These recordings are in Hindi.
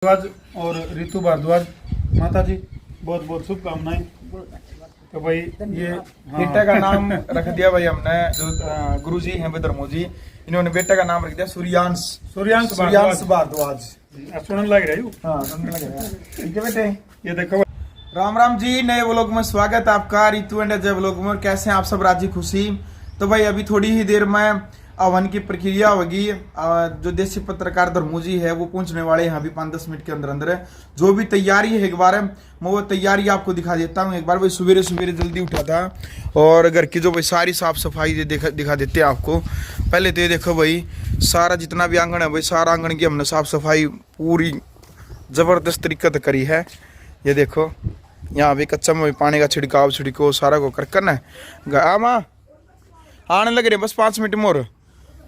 भारद्वाज और रितु भारद्वाज, माता जी बहुत बहुत शुभकामनाएं। तो भाई ये बेटे का नाम रख दिया भाई हमने, जो गुरुजी हैं विधर्मो जी, इन्होंने बेटे का नाम रख दिया सूर्यांश भारद्वाज। सुनने लग रही हूँ। हाँ, सुनने लग रहा है। ठीक है बेटे, ये देखो राम राम जी, नए व्लॉग में स्वागत है आपका, रितु एंड अजय व्लॉग में। कैसे हैं आप सब, राजी खुशी? तो भाई अभी थोड़ी ही देर में हवन की प्रक्रिया होगी। जो देसी पत्रकार धर्मू जी है वो पहुंचने वाले हैं अभी 5-10 मिनट के अंदर अंदर। जो भी तैयारी है एक बार मैं वो तैयारी आपको दिखा देता हूँ। एक बार भाई सवेरे सवेरे जल्दी उठा था और घर की जो भाई सारी साफ सफाई दिखा देते हैं आपको। पहले तो ये देखो भाई, सारा जितना भी आंगन है भाई, सारा आंगन की हमने साफ सफाई पूरी जबरदस्त तरीके से करी है। ये देखो यहाँ भी कच्चा में पानी का छिड़काव सारा को करना है। माँ आने लग रहे बस 5 मिनट मोर।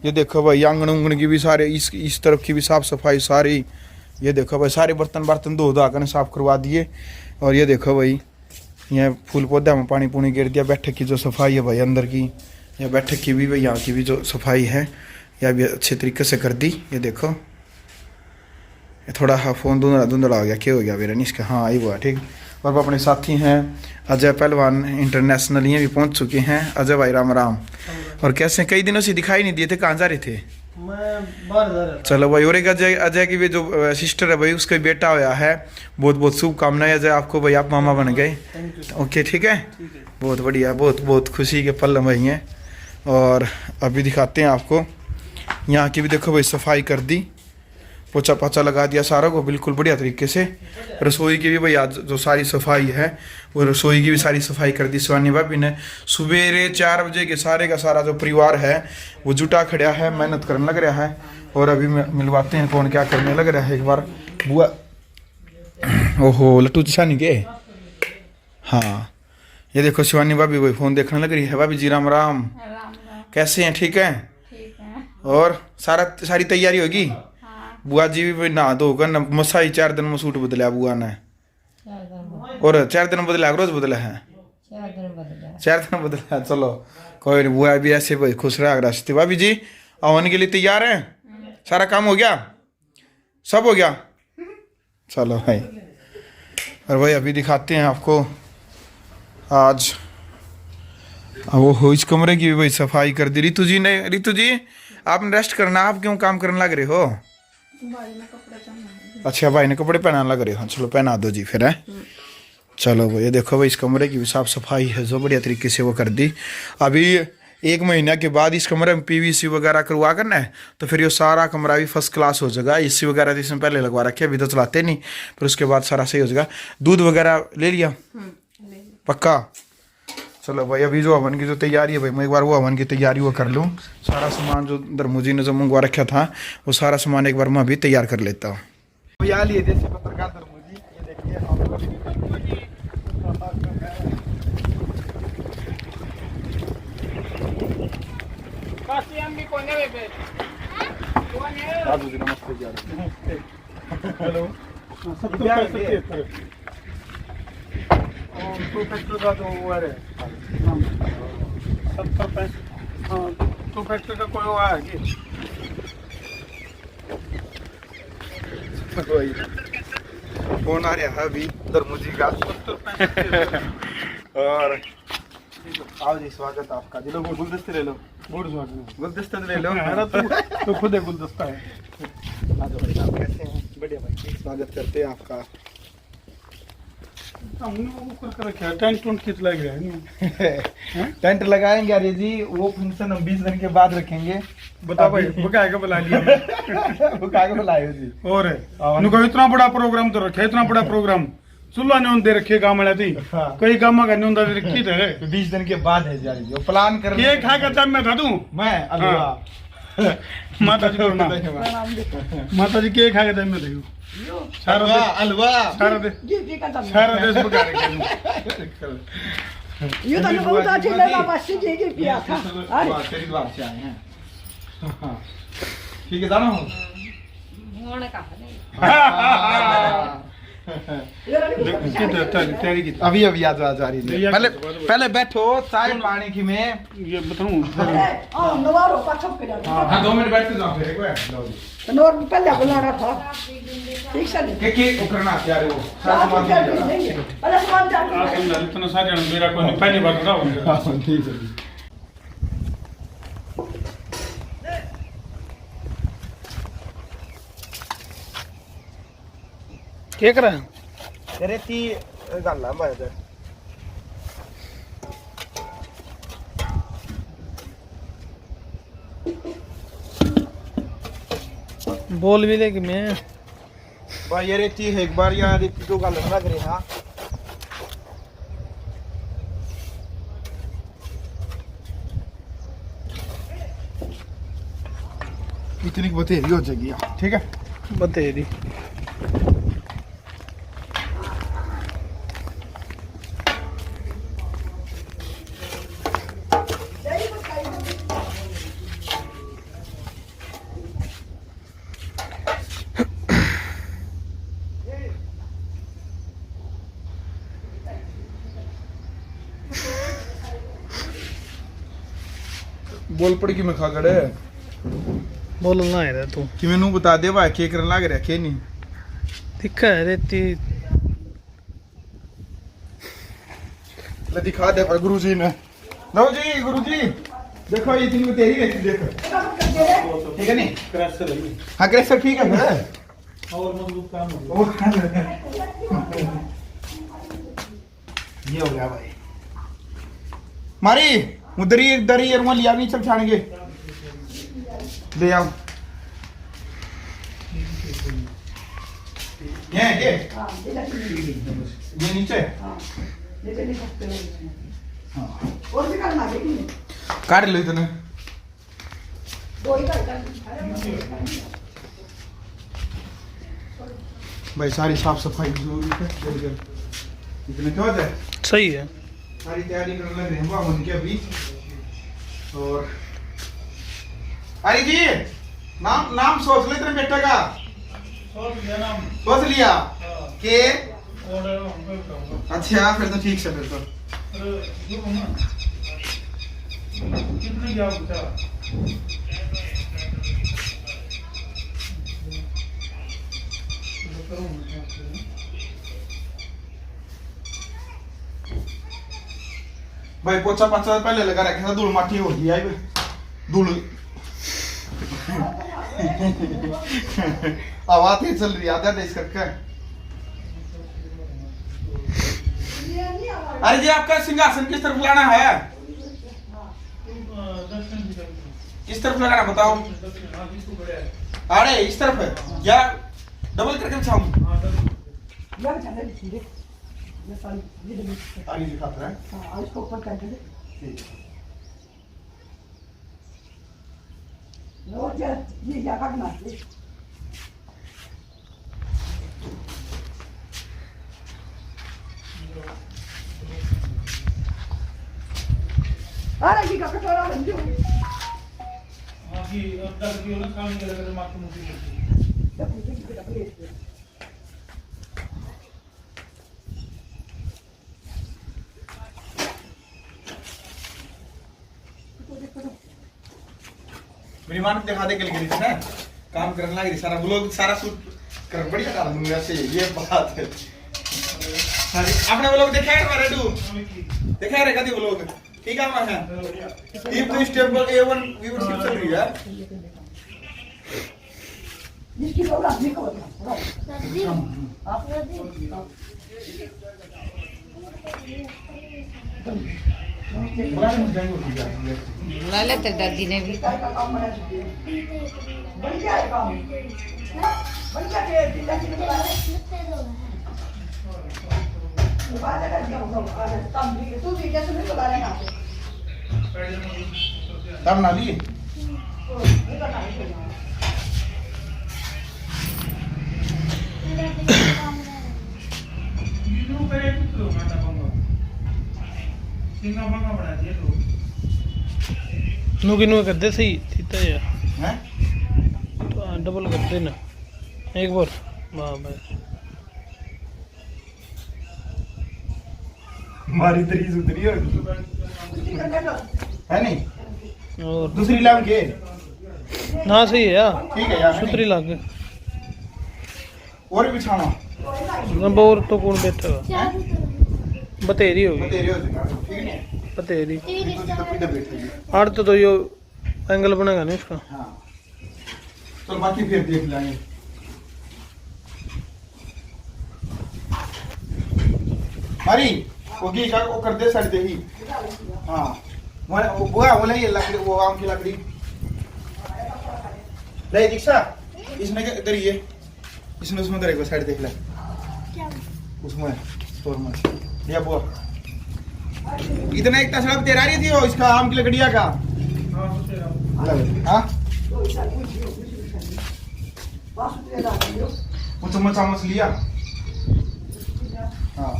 ये देखो भाई आंगन उंगन की भी सारे इस तरफ की भी साफ सफाई सारी। ये देखो भाई सारे बर्तन धो कर साफ करवा दिए। और ये देखो भाई यहाँ फूल पौधा में पानी पूनी गिर दिया। बैठक की जो सफाई है भाई अंदर की, या बैठक की भी भाई यहाँ की भी जो सफाई है यह भी अच्छे तरीके से कर दी। ये देखो थोड़ा फ़ोन धुंधला हो गया, क्या हो गया मेरा नहीं इसका? हाँ आई हुआ ठीक। और वो अपने साथी हैं अजय पहलवान इंटरनेशनल, ये भी पहुंच चुके हैं। अजय भाई राम राम। और कैसे कई दिनों से दिखाई नहीं दिए थे, कहाँ जा रहे थे? मैं बाहर जा रहा। चलो भाई, और एक अजय की भी जो सिस्टर है भाई, उसका भी बेटा होया है। बहुत बहुत शुभकामनाएं अजय आपको भाई, आप मामा बन गए। ओके ठीक है, बहुत बढ़िया, बहुत बहुत खुशी के पल भाई हैं। और अभी दिखाते हैं आपको, यहाँ की भी देखो भाई सफाई कर दी, पोछा पाछा लगा दिया सारा को बिल्कुल बढ़िया तरीके से। रसोई की भी भाई आज जो सारी सफाई है वो रसोई की भी सारी सफाई कर दी शिवानी भाभी ने। सवेरे 4 बजे के सारे का सारा जो परिवार है वो जुटा खड़ा है, मेहनत करने लग रहा है। और अभी मिलवाते हैं कौन क्या करने लग रहा है एक बार। बुआ ओहो लट्टू चानी के। हाँ ये देखो शिवानी भाभी भाई फ़ोन देखने लग रही है। भाभी जी राम राम, कैसे हैं? ठीक है। और सारी तैयारी होगी? बुआ जी भी नहा धो कर मसा ही 4 दिन में सूट बदला बुआ ने। और 4 दिन बदला, रोज बदला है? 4 दिन बदला। चलो कोई नहीं, बुआ भी ऐसे भाई खुश रहा रास्ते। भाभी जी हवन के लिए तैयार है? सारा काम हो गया, सब हो गया? चलो भाई। और भाई अभी दिखाते हैं आपको आज वो हो इस कमरे की भी भाई सफाई कर दी रितु जी ने। रितु जी आपने रेस्ट करना, आप क्यों काम करने लग रहे हो? अच्छा भाई ने कपड़े पहनाने लग रहे हो, चलो पहना दो जी फिर है। चलो भाई ये देखो भाई इस कमरे की भी साफ सफाई है जो बढ़िया तरीके से वो कर दी। अभी 1 महीना के बाद इस कमरे में PVC वगैरह करवा करना है, तो फिर ये सारा कमरा भी फर्स्ट क्लास हो जाएगा। AC वगैरह तो इसमें पहले लगवा रखे, अभी तो चलाते नहीं, फिर उसके बाद सारा सही हो जाएगा। दूध वगैरह ले लिया पक्का? चलो भाई अभी जो हवन की जो तैयारी है भाई, मैं एक बार वो हवन की तैयारी वो कर लूँ। सारा सामान जो धर्मू जी ने जो मंगवा रखा था वो सारा सामान एक बार मैं अभी तैयार कर लेता हूँ। यहाँ लिए देसी पत्रकार धर्मू जी, ये देखिए नमस्ते। हेलो तो फैक्टर का जो वो है 70-65। हाँ तो फैक्टर का कोई वो है कि फोन आ रहा है अभी धर्मू जी का। और आओ जी, स्वागत आपका। जी लो गुलदस्ते ले लो, गुलदस्ते ले लो। तो खुद है गुलदस्ता है। आ जाओ भाई, आप कैसे हैं? बढ़िया भाई, स्वागत करते हैं आपका। टेंट लगाएंगे अरे जी, वो फंक्शन हम 20 दिन के बाद रखेंगे। बता भाई बुका के बुला लिया बुका के बुलाए जी। और इतना बड़ा प्रोग्राम तो रखे, इतना बड़ा प्रोग्राम चूल्हा ने दे रखे गाँव में थी। कई गाँव का न्योंदा दे रखी थे। 20 दिन के बाद है यार जो प्लान कर। केक खा के तब मैं था दूं मैं अलवा माता जी माता जी केक खा के तब मैं था सारा अलवा सारा देश बुका रखे। ये तो बहुत अच्छी लगा, बस जी जी पिया था। तेरी बात से आए हैं। ठीक है जाना हूँ अभी आ जा रही है। पहले पहले बैठो चाय पानी की में ये बताऊं नवारो पाछो के जा हाँ 2 मिनट बैठ के जाओ फिर एक बार लो जी नोर पहले बुलाना था ठीक से के करना क्या रे वो पहले सामान जा इतना सारे मेरा कोई नहीं पहली बार रहा हूं ठीक है क्या करा रेती गल्ला बाय बोल भी दे कि मैं भाई ये रेती है एक बार यार रेती तो गल लग रही हां इतनी बतेरी हो जाएगी ठीक है बतेरी बोल पड़ी कि मैं खा गड़े बोलना है तू कि मैनू बता दे भाई के करन लग रहा के नहीं दिखा है रेती ले दिखा दे पर गुरुजी ने लो जी गुरुजी देखो ये इतनी तेरी रेती देखो ठीक है नहीं क्रैशर है हाँ क्रेशर ठीक है और मजबूत काम हो ये हो गया भाई मारी उधरी दरी और लिया नहीं चल छानेंगे ले आओ ये नीचे और भी करना है कि काट लो इतने दो ही कर भाई सारी साफ सफाई जरूरी है जल्दी इतने क्या होता है सही है सारी तैयारी करने लग रहे हैं हम उनके अभी और अरे जी नाम सोच ले तेरे बेटे का सोच लिया के अच्छा फिर तो ठीक है फिर तो कितने क्या बचा भाई पोछा पाछा पहले लगा रखे था धूल माटी हो गई है धूल आवाज ही चल रही है आधा देश करके अरे जी आपका सिंहासन किस तरफ लाना है किस तरफ लगाना बताओ अरे इस तरफ है या डबल करके बिछाऊं लग जाने दे ये सारी ये दे आगे दिखाता है हां इसको ऊपर कर दे लो ये क्या करना है अरे की का कटोरा बन गया हां की अब तक की उन्हें काम नहीं कर मार के मुझे मेरी मान दिखा दे के लिए ना काम करने लगी सारा ब्लॉग सारा शूट कर बढ़िया डाल दूंगा ऐसे ये बात है सारी आपने ब्लॉग देखा है हमारा डू देखा है कभी ब्लॉग ठीक है हमारा ये तो स्टेप पर A1 व्यूअरशिप चल रही है इसकी लोग अपनी को आप ला ले तेरी दादी ने भी बढ़िया है काम बढ़िया के दिल्ली की बात है क्या होगा तब भी तू भी कैसे नहीं बता रहा है तब ना लिए नुकी नुकी कर दे सही थीता यार हैं तो डबल कर दे ना एक बार वाह भाई हमारी तरीज उतरी होगी चिकन का है नहीं और दूसरी लाम के ना सही है यार ठीक है यार है सुतरी नहीं? लग गई और भी बिछावा नंबर तो कौन बैठेगा बतेरी होगी तेरे हो जाएगा ठीक है बतेरी तो इधर बैठेगी आठ तो ये एंगल बनेगा नहीं उसका हाँ तो बाकी फिर देख लेंगे मारी वो की का वो कर दे साइड दे ही हाँ वो बोला ये लकड़ी वो आम की लकड़ी ले दीक्षा इसमें क्या इधर ये इसमें उसमें इधर एक साइड देख ले उसमें स्टोर में या बुआ इतना एक तसला तेरा रही थी वो इसका आम की लकड़िया का हाँ वो चम्मच लिया हाँ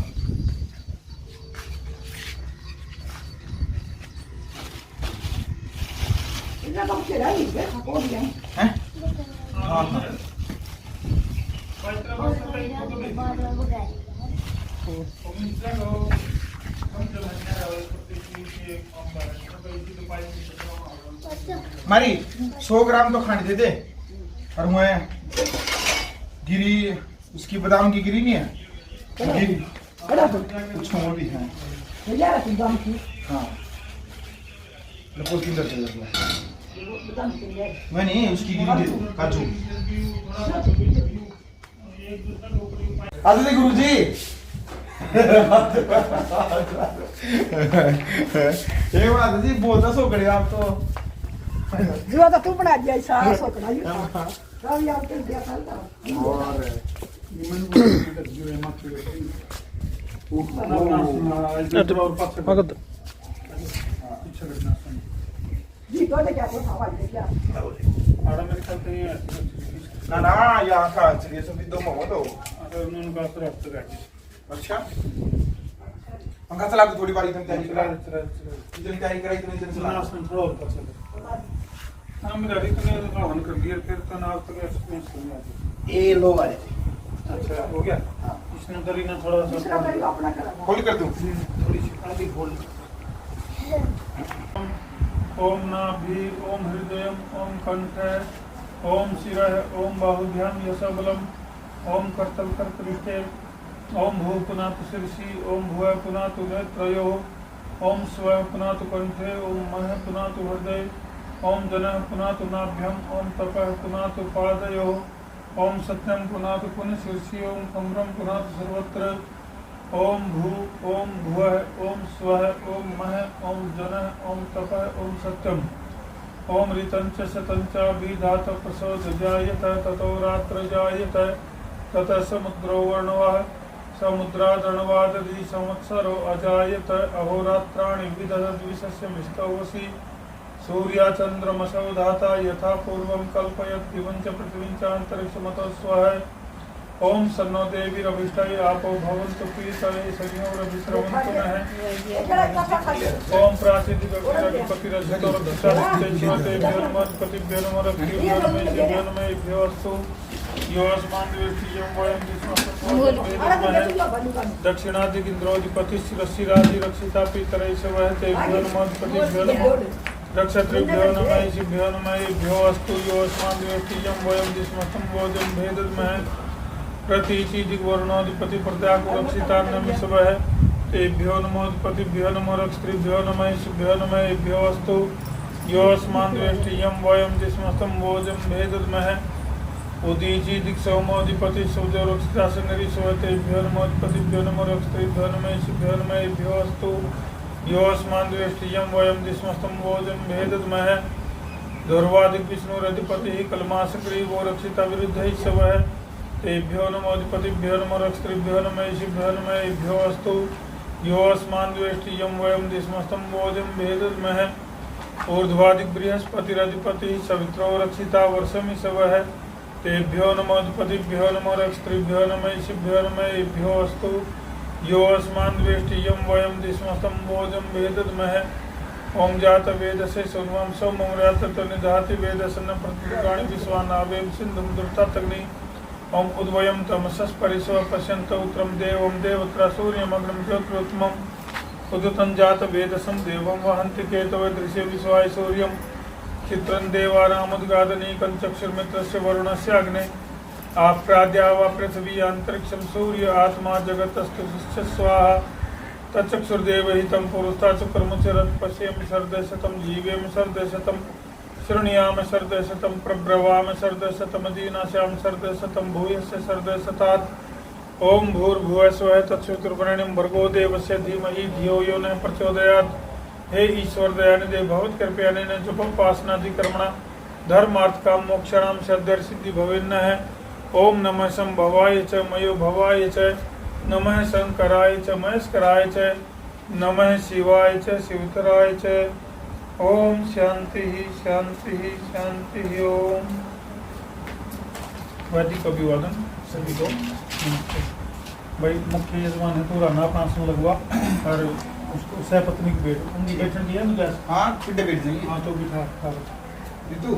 इतना तो तेरा ही है हो गया हैं हाँ हाँ मारी 100 ग्राम तो खंड दे दे और मैं गिरी उसकी बादाम की गिरी नहीं है गिरी बड़ा तो कुछ और भी है भैया तुम दाम की हाँ लपोल किंदर से लग दाम की है मैं नहीं उसकी गिरी दे दो काजू आते गुरु जी ये बात जी बहुत सो करे आप तो जो तो तू बना दिया सारा सोकड़ा ही सब यार के दिया था और मगध जी तो क्या को हवा दे क्या ना ना यहाँ का चलिए सब दो मो दो अच्छा हम का चला थोड़ी बारी तुम तैयारी करा इतनी तैयारी कराई तुमने इतनी चला ए लो वाले अच्छा हो गया इसने उधर ही ना थोड़ा दूसरा सा करी अपना करा खोल कर दूं थोड़ी सी आधी खोल ओम नाभि ओम हृदय ओम कंठ ओम शिरः ओम बाहुभ्याम यशबलम ओम कर्तल कर्तृष्टे ओम भू पुनातु शीर्षि ओम भुवः पुनातु नेत्रयोः ओम स्वः पुनातु कंठे ओम महः पुनातु हृदये ओम जनः पुनातु नाभ्याम ओम तपः पुनातु पादयोः ओम सत्यम पुनातु पुनः शीर्षि ओम कमरम पुनातु सर्वत्र ओम भू ओम भुवः ओम स्वः ओम महः ओम जनः ओम तपः ओम सत्यम ओम ऋतंच शतंच विधात प्रसोद जायत ततो रात्र जायत ततः समुद्रो वर्णवः समुद्रादणवादधि संवत्सरो अजायत अहोरात्राणि विदधद्विशस्य मिष्टवसि सूर्याचन्द्रमसौ धाता यथा पूर्वं कल्पयत् दिवं च पृथिवीं च अन्तरिक्षमतो स्वः ओम सन्नो देवीरभिष्टये आपो भवन्तु पीतये संयोरभिस्रवन्तु नः ओम प्राचीदिकतिरधिपतिरधितोरधिष्ठितेभ्यो दक्षिणादिगिन्द्रोधिपतिशिरशिरादिरक्षिता पीतरैषवहतेभ्यो नमः रक्षत्रिभ्यो नमः शिभ्यो नमः अस्तु योऽस्माद्वेष्टियं वयं दिस्मतं भोजं भेदद्महे प्रतीचि दिग्वर्णोधिपति प्रत्याको रक्षिता नमिषवः तेभ्यो नमोधिपतिभ्यो नमो रक्षत्रिभ्यो नमः शिभ्यो नमः एभ्यो अस्तु योऽस्माद्वेष्टियं वयं दिस्मतं भोजं भेदद्महे उदीचि दिक्सौमोधिपति सूर्यो रक्षिता संगरिषवः तेभ्यो नमोधिपतिभ्यो नमो रक्षत्रिभ्यो नमः शिभ्यो नमः एभ्यो अस्तु योऽस्माद्वेष्टियं वयं दिस्मतं भोजं भेदद्महे धुर्वादिक विष्णुरधिपतिः कलमासग्रीवो रक्षिता विरुद्धैषवः तेभ्यो नमोधिपतिभ्यो नमो रक्षत्रिभ्यो नमः शिभ्यो नमः एभ्यो अस्तु योऽस्माद्वेष्टियं वयं दिस्मतं भोजं भेदद्महे ऊर्ध्वादिक बृहस्पतिरधिपतिः सवित्रो रक्षिता वर्षमिषवः तेभ्यो नमोधिपतिभ्यो नमो रक्षत्रिभ्यो नमः शिभ्यो नमः एभ्यो अस्तु योऽस्माद्वेष्टियं वयं दिस्मतं भोजं भेदद्महे ओम जात वेदसे सुन्वं सोममृत निधाति वेदसन प्रतिगाणि विश्वानावेव सिन्धुं दुर्तातग्नि ओम उद्वयं तमसस् परिसव पश्यन्त उत्तरं देवं देवत्र सूर्यमग्नं ज्योतिरुत्तमं उदतं जात वेदसं देवं वहन्ति केतवे दृश्य विश्वाय सूर्यं चित्रं देवानामुद्गादनीकं चक्षुर्मित्रस्य वरुणस्य अग्ने आप्राद्या वा पृथिवी अंतरिक्षं सूर्य आत्मा जगतस्तु स्वाहा तच्चक्षुर्देवहितं पुरुस्ता चक्रमुचरत् पश्येम सर्दशतं जीवेम सर्दशतं शृणुयाम सर्दशतं प्रब्रवाम सर्दशतं दीनाश्याम सर्दशतं भूयस्य सर्दशतात् ओम भूर्भुवः स्वः तत्सवितुर्वरेण्यं भर्गो देवस्य धीमहि धियो यो न प्रचोदयात्। हे ईश्वर दयानिधे भवत्कृपयानेन जपोपासनादिकर्मणा धर्मार्थ काम मोक्षाणां सिद्धिर् सिद्धि भवेन्न है। ओम नमः संभवाय च मयो भवाय च नमः शंकराय च महेश्वराय च नमः शिवाय च शिवतराय च। ओम शांति शांति शांति। ओम वैदिक अभिवादन सभी को। भाई मुख्य यजमान है तो राना पास में लगवा और उसको सहपत्नी की बेट उनकी बैठन दिया मुझे। हाँ कितने बैठ जाएंगे। हाँ तो बिठा रितु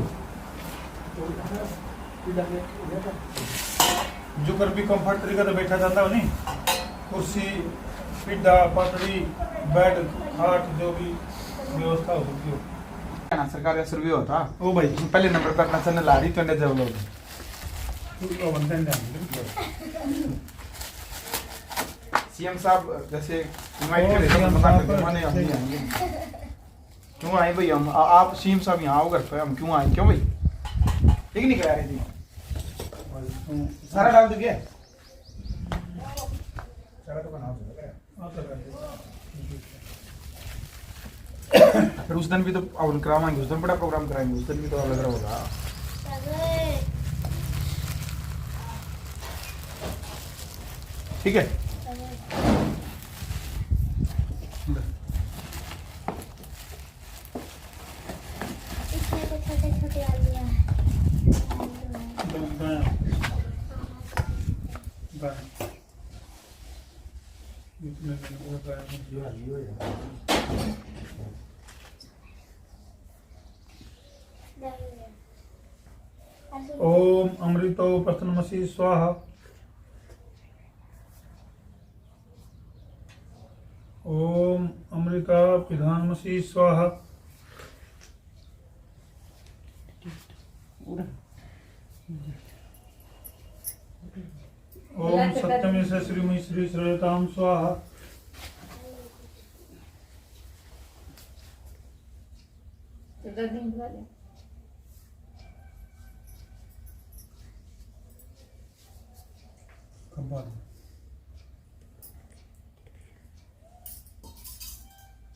जो कर भी कंफर्ट तरीका से बैठा जाता है नहीं, कुर्सी पिड्डा पटड़ी बेड खाट जो भी व्यवस्था हो सकती हो। सरकारी सर्वे होता ओ भाई पहले नंबर पर अपना चैनल ला रही तो जब लोग सीएम साहब जैसे इनवाइट करे तो पता कर माने हम नहीं आएंगे। क्यों आए भाई हम आप सीएम साहब यहाँ आओ घर पे हम क्यों आए क्यों भाई ठीक नहीं करा रही थी सारा डाल दोगे सारा तो बनाओ फिर उस दिन भी तो और कराएंगे उस दिन बड़ा प्रोग्राम कराएंगे उस दिन भी तो अलग होगा। ठीक है छोटे आलू ओम अमृतो पतनमसि स्वाहा। ओम अमृता पिधानमसि स्वाहा। ओम सत्यमे से श्रीमयी श्री श्रेयताम स्वाहा।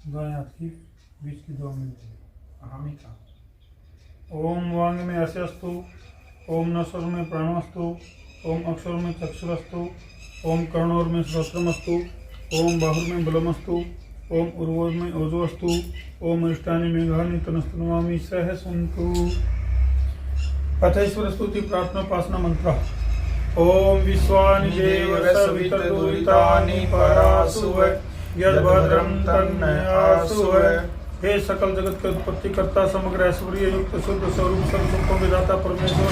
गाय आपकी बीच की दुआ मिलती है। हम ही था ओम वांग में अस्यस्तु, ओम नस्वर में प्राणमस्तु, ओम अक्षर में चक्षुरस्तु, ओम कर्णोर में श्रोत्रमस्तु, ओम बाहुर में बलमस्तु, ओम उर्वोर में ओजोस्तु, ओम अष्टानि मेघानि तनस्तुनमामि सह सन्तु। अथैश्वर स्तुति प्रार्थना उपासना मंत्र। ओम विश्वानि देव सवितर्दुरितानि परासुव यद्भद्रं तन्नयासुव। हे सकल जगत के उत्पत्ति करता समग्र ऐश्वर्य युक्त शुद्ध स्वरूप सब सुखों विदाता परमेश्वर,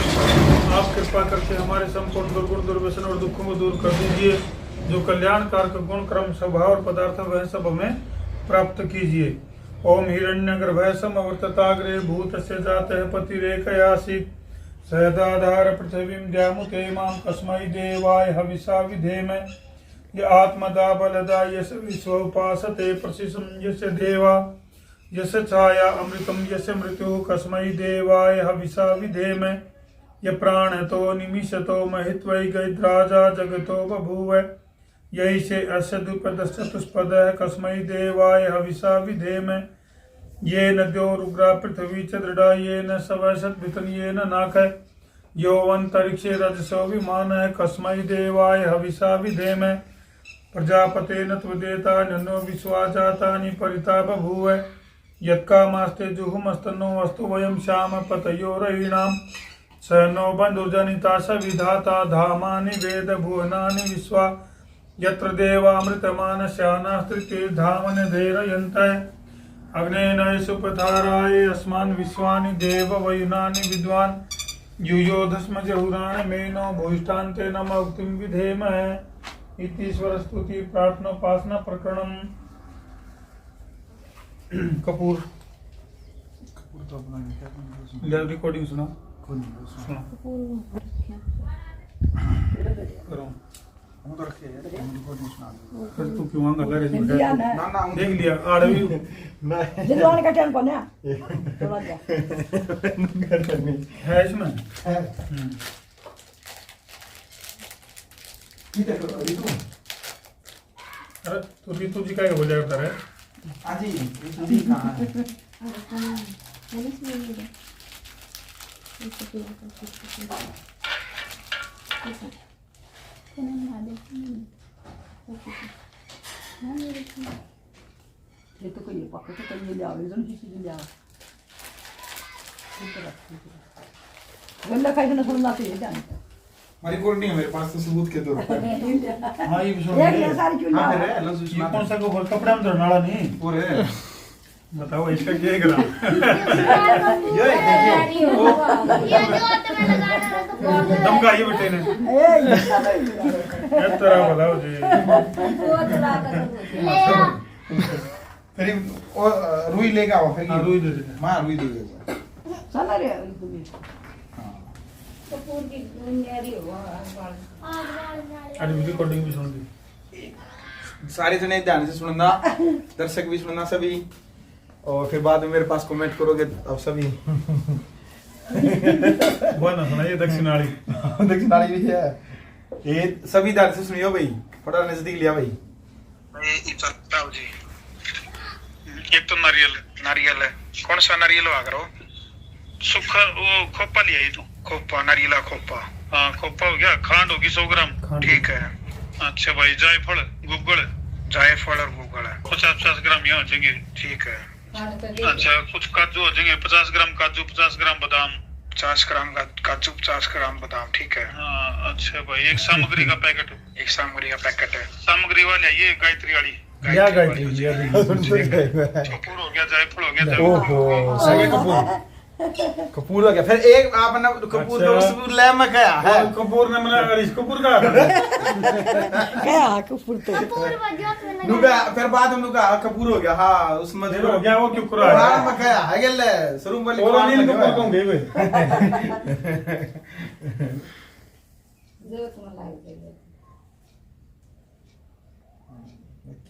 आप कृपा करके हमारे संपूर्ण दुर्गुण दुर्व्यसन और दुखों को दूर कर दीजिए। जो कल्याणकारक गुण क्रम स्वभाव और पदार्थ वह सब हमें प्राप्त कीजिए। ओम हिरण्यगर्भः समवर्तताग्रे भूतस्य जातः पतिरेकयासीत् सहदाधार पृथिवीं द्यामुते मां कस्मै देवाय हविषा विधेम। य आत्मदा बलदा यस्य विश्वोपासते प्रसिसं यस्य देवा यस्य छाया अमृतं यस्य मृत्युः कस्मै देवाय हविषा विधेम। य प्राणतो निमिषतो महित्वैगैद्राजा जगतो बभूव यही से अस्य द्विपदश्चतुष्पदः कस्मै देवाय हविषा विधेम। ये नद्यो रुग्रा पृथ्वी च दृढ़ा येन सवसद्भितन येन नाकः यो अंतरिक्षे रजसो विमानः कस्मै देवाय हविषा विधेम। प्रजापतेन त्वदेता ननो विश्वा जातानि परिता बभूव यत्कामास्ते जुहुमस्तनो अस्तु वयं श्याम पतयोरयीणां स नो बन्धुर्जनिता स विधाता धामानि वेद भुवनानि विश्वा यत्र देवामृतमानस्यानास्त्रितीर्धामनि धैर्ययन्तः अग्नेन सुपथाराय अस्मान् विश्वानि देव वयुनानि विद्वान् युयोधस्म जहुराण मेनो भूष्टान्ते नम उक्तिं विधेमः। इति ईश्वर स्तुति प्रार्थना उपासना प्रकरणम्। कपूर कपूर तो अपना नहीं क्या ले रिकॉर्डिंग सुना कोई नहीं सुना करो हम तो रखे यार हम को नहीं सुना फिर तू क्यों आंगा लगे जी इंडिया बैठा? ना ना ना हम देख लिया आड़ भी नहीं जिद्वान का टाइम को ना थोड़ा जा घर में है इसमें ठीक है तो अभी तू अरे तू रीतु जी का हो जाएगा रे आज ही जी कहां है ये तो कोई पक्का तो कोई ले आओ इधर चीज ले आओ गल्ला खाई ना सुनना चाहिए जान हमारी कोड नहीं है मेरे पास तो सबूत के तौर पर हाँ ये भी सुन एक ये सारी क्यों हां ना फिर अल्लाह ये सुना कौन सा को कपड़ा में धरनाड़ा नहीं पूरे बताओ इसका क्या करा ये देखिए धमका ये बेटे ने ए ये सब ये तरह बताओ जी फिर वो रुई लेगा वो फिर हाँ, रुई दे देना। मां रुई दे देगा चला रे अरे रिकॉर्डिंग भी सुन ली सारे जने ध्यान से सुनना दर्शक भी सुनना सभी और फिर बाद में मेरे पास कमेंट करोगे अब सभी वो ना सुना ये दक्षिणाली दक्षिणाली भी है ये सभी ध्यान से सुनियो भाई थोड़ा नजदीक लिया भाई बताओ जी एक तो नारियल है कौन सा नारियल हुआ करो सूखा वो खोपा लिया ये तो खोपा नारियला खोपा हाँ खोपा हो गया खांड होगी 100 ग्राम खांड। ठीक है अच्छा भाई जायफल गुगल जायफल और गुगल है 50-50 ग्राम यहाँ हो जाएंगे ठीक है अच्छा कुछ काजू हो जाएंगे 50 ग्राम काजू 50 ग्राम बादाम 50 ग्राम काजू 50 ग्राम बादाम ठीक है हाँ अच्छा भाई एक सामग्री का पैकेट है सामग्री वाली है ये गायत्री वाली क्या गायत्री जी कपूर हो गया जायफल हो गया ओहो सगे कपूर कपूर हो गया फिर एक आपने कपूर अच्छा। दोस्त ले में क्या है कपूर ने मना अरे कपूर का क्या कुफुर तो नुगा फिर बाद में नुगा कपूर हो गया हाँ उसमें देर हो गया वो क्यों करा कुरान में क्या है गेले शुरू वाली और कुरान अनिल में कपूर कौन गए भाई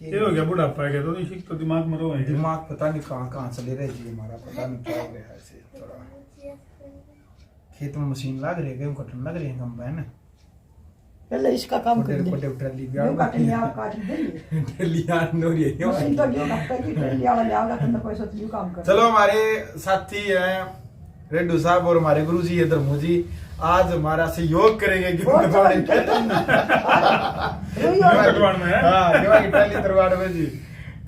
ये हो गया बुढ़ापा गया तो नहीं सीख तो दिमाग में रोए दिमाग पता नहीं कहाँ चले रहे जी हमारा पता नहीं क्या हो गया ऐसे थोड़ा खेत में मशीन लग रही है गेहूं कटने लग रही है कंबाइन पहले इसका काम कर दे पटे ट्रैली भी गेहूं काटने आ काट दे ट्रैली आन हो रही है मशीन तो गेहूं काटता है ट्रेली वाला ले आएगा तो कोई सोच लियो काम कर चलो हमारे साथी हैं रेड्डू साहब और हमारे गुरु जी धर्मू जी आज हमारा सहयोग करेंगे गेहूं कटवाने कटवान में है हाँ गेहूं की ट्रैली तरवाड़ में जी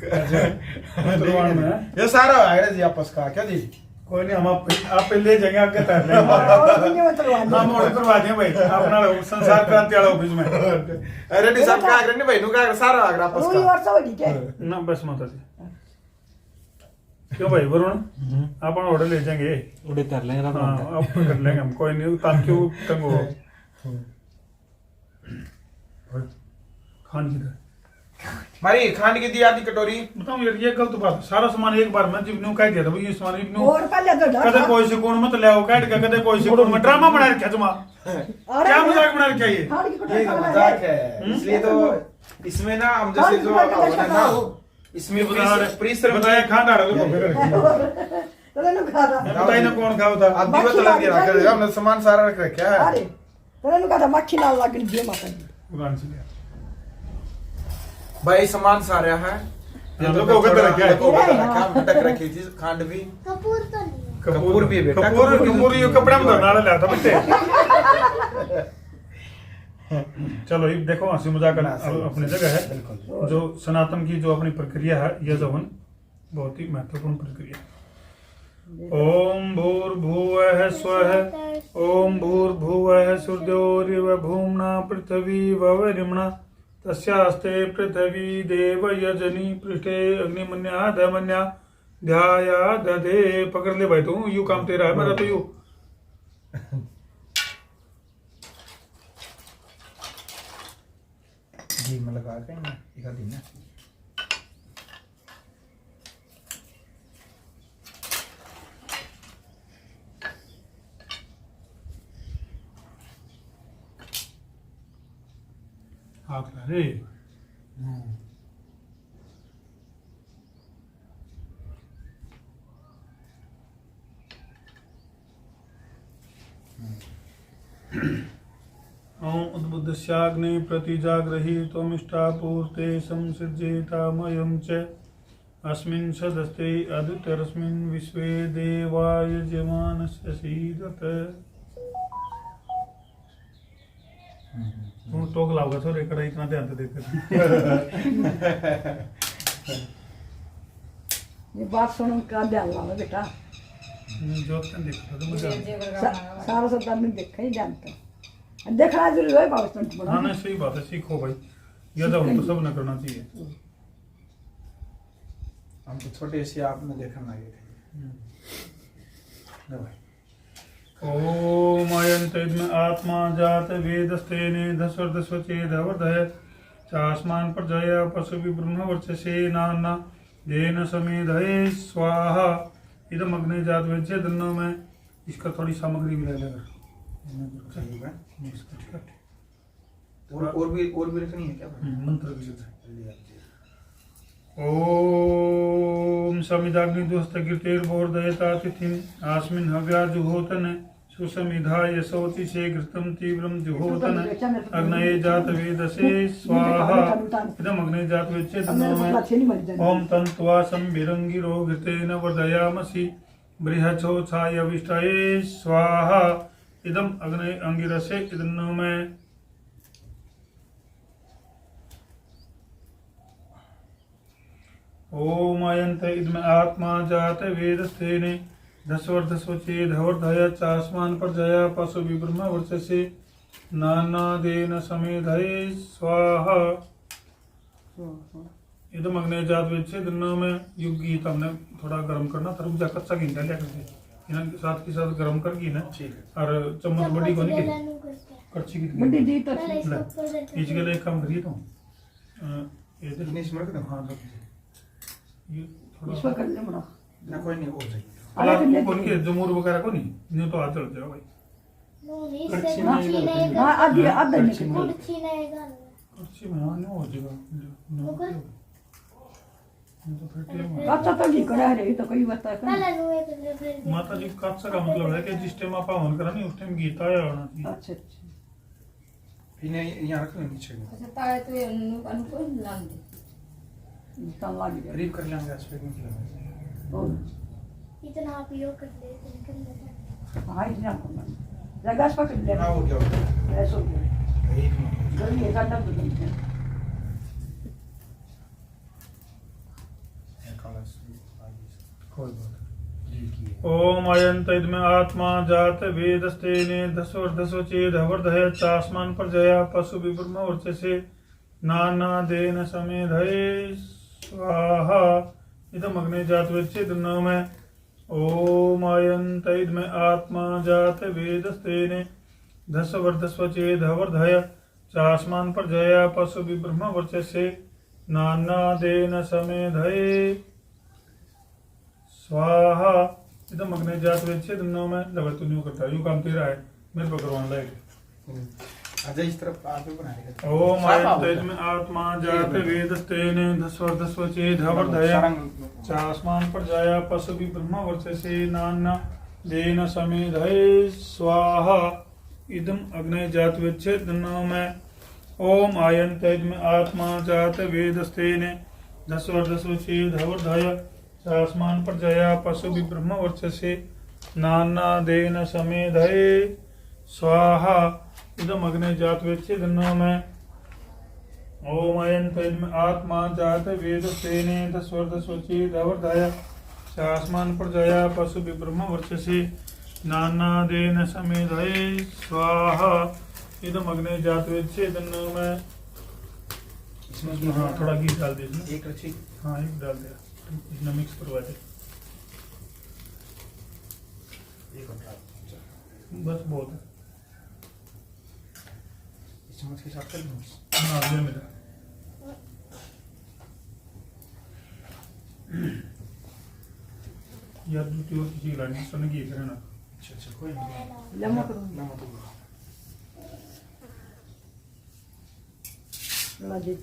कटवान में है ये सारा है जी आपस का क्या जी कोई नहीं हम आप ले जाएंगे आगे तैर लेंगे हम और करवा दें भाई अपना संसार क्रांति वाला ऑफिस में रेड्डी साहब का आग्रह नहीं भाई नुका सारा आग्रह आपस रोई का वर्ष हो गई क्या ना बस माता जी क्यों भाई वरुण आप ऑर्डर ले जाएंगे उड़े कर लेंगे हाँ आप कर लेंगे हम कोई नहीं ताकि क्यों तंग हो खान की हमारी खांड की दी आधी कटोरी बताऊं यार ये गलत बात सारा सामान एक बार में जिब्नू कह दिया था भाई ये सामान इब्नू और पहले तो डर कदे कोई सिकोण मत ले आओ काट के कदे कोई सिकोण में ड्रामा बना रखा जमा क्या मजाक बना रखा ये खाड़ की ये कटोरी मजाक है इसलिए तो इसमें ना हम जैसे जो होना ना इसमें परिश्रम बताया खान आ रहा है तो ने खा था बताइए ना कौन खाओ था अब भी बता दिया रखा है हमने सामान सारा रख रखा है अरे तो ने कहा था मक्खी ना लग गई माता जी दुकान से लिया भाई सामान सारा है ये लोग को उधर रखा है टक रखी थी खांड भी कपूर भी है बेटा कपूर ये कपड़ा में धरना लाया था बच्चे चलो ये देखो हंसी मजाक अपनी जगह है जो सनातन की जो अपनी प्रक्रिया है यह जवन बहुत ही महत्वपूर्ण प्रक्रिया ओम भूर्भुवः स्वः ओम भूर्भुवः सूर्योरिव भूम्ना पृथ्वी ववरिम्ना तस्यास्ते पृथ्वी देव यजनी पृष्ठे अग्निमन्या दमन्या ध्याया दधे पकड़ ले भाई तू यू काम तेरा है मेरा तो यू घी में लगा के ना एक दिन ना अरे ओम उद्बुद्धस्याग्ने प्रतिजाग्रही त्वमिष्टापूर्ते संसृजेतामयं च अस्मिन् सदस्ते अद्वितीयस्मिन् विश्वे देवाय यजमानस्य सीदत। तुम टोक लाओगे तो रेकड़ा इतना ध्यान से देखते ये बात सुनो का ध्यान लाओ बेटा। जोत kan देखो तो मुझे सारा सब आदमी देखा ही जानता देखना जरूरी है बाबा तुम हाँ ना सही बात है, सीखो भाई, ये तो हमको सब न करना चाहिए। हम तो छोटे से आपने देखा ना ये भाई। ओम अयंतइद्म आत्मा जात वेदस्तेने धस्वर्धस्वचेदवर्धय चास्मान पर जया पशु ब्रह्म वर्चसे नाना देन समेधये स्वाहा इदम अग्नि जात वेज्य दन्नो में। इसका थोड़ी सामग्री भी ले लेगा और भी रखनी है क्या मंत्र भी ओम समिदाग्नि दुस्तगिर्तेर्बोर्दयता तिथिम आस्मिन् हव्याजुहोतन सुसमिधा यशोति से घृतम तीव्रम जुहोतन अग्नये जात वेदसे स्वाहा इदम अग्ने जात वेच्चे दन्नो में। ओम तन्त्वा संभिरंगिरो घृतेन वर्धयामसि बृहच्छोछाय विष्टये स्वाहा इदम अग्ने अंगिरसे दन्नो में। ओम अयंत इद्म आत्मा जात वेदस्थेने धस्वर्धस्वचेदवर्धय चास्मान पर जया पशु विब्रह्म वर्चसे नानादेन समेधये स्वाहा इदम अग्ने जात वेच्चे दन्नो में। युग गीत हमने थोड़ा गर्म करना था, रुक जा कच्चा घी लिया करके इन्हें साथ के साथ गर्म कर की ना और चम्मच बड़ी को नहीं कच्ची की बड़ी दी तो इसके लिए काम करिए तो ये नहीं स्मर कर हाँ ये इसको कर ले बड़ा ना कोई नहीं हो जाएगी कौन के जमूर वगैरह को नहीं नहीं तो हाथ चल जाओ भाई। हां आधी आधा नहीं अच्छी में हाँ नहीं हो जाएगा तो फिर अच्छा तो नहीं करा रे तो कोई बता कर माता जी कच्चा का मतलब है कि जिस टाइम आप हवन करा नहीं उस टाइम गीता आया होना चाहिए। अच्छा अच्छा फिर यहाँ रख लेंगे नीचे अच्छा ताए तो अनुकूल लान दे निकाल लग गया करीब कर लेंगे एस्पेक्ट में और इतना आप योग कर ले निकल लेता हां इतना करना जगह पकड़ ले हाँ हो गया ऐसा हो गया एक मिनट जल्दी ये काटा दो कोई बात ओम अयंत इद्म आत्मा जात वेदस्तेने धस्वर्धस्वचेदवर्धय चास्मान पर जया पशु विब्रह्म वर्चसे नाना देन समेधये स्वाहा इदम अग्ने जात वेच्चे दन्नो में। ओम अयंत इद्म आत्मा जात वेदस्तेने धस्वर्धस्वचेदवर्धय चास्मान पर जया पशु विब्रह्म वर्चसे नाना देन समेधये स्वाहा इदम अग्ने जात वेच्चे दन्नो में। लगा तू नहीं करता यू काम तेरा है मेरे को करवाना लायक। आजा इस तरफ आप भी बना लेंगे ओम अयंत आत्मा जात वेदस्तेने धस्वर्धस्वचेदवर्धय चास्मान पर जया पशु ब्रह्म वर्चसे नाना देन समेधये स्वाहा इदम अग्ने जात वेच्चे दन्नो में। ओम अयंत आत्मा जात वेदस्तेने धस्वर्धस्वचेदवर्धय चास्मान पर जया पशु ब्रह्म वर्चसे नाना देन समेधये स्वाहा इदम अग्ने जात वेच्चे दन्नो में। ओम अयंत आत्मा जात वेदस्तेने धस्वर्धस्वचेदवर्धय चास्मान पर जया पशु ब्रह्म वर्चसे नाना देन समेधये स्वाहा इदम अग्ने जात वेच्चे दन्नो में। इसमें हाँ थोड़ा घी डाल दे इसमें एक रची हाँ एक डाल दिया इसमें मिक्स करवा दे एक और बस बहुत है। इस चम्मच के साथ कर लूँ हाँ ये मेरा यार दूसरी और किसी की लानी सुन की करें ना। अच्छा कोई नहीं लम्बा करो लम्बा तो लड़ा जी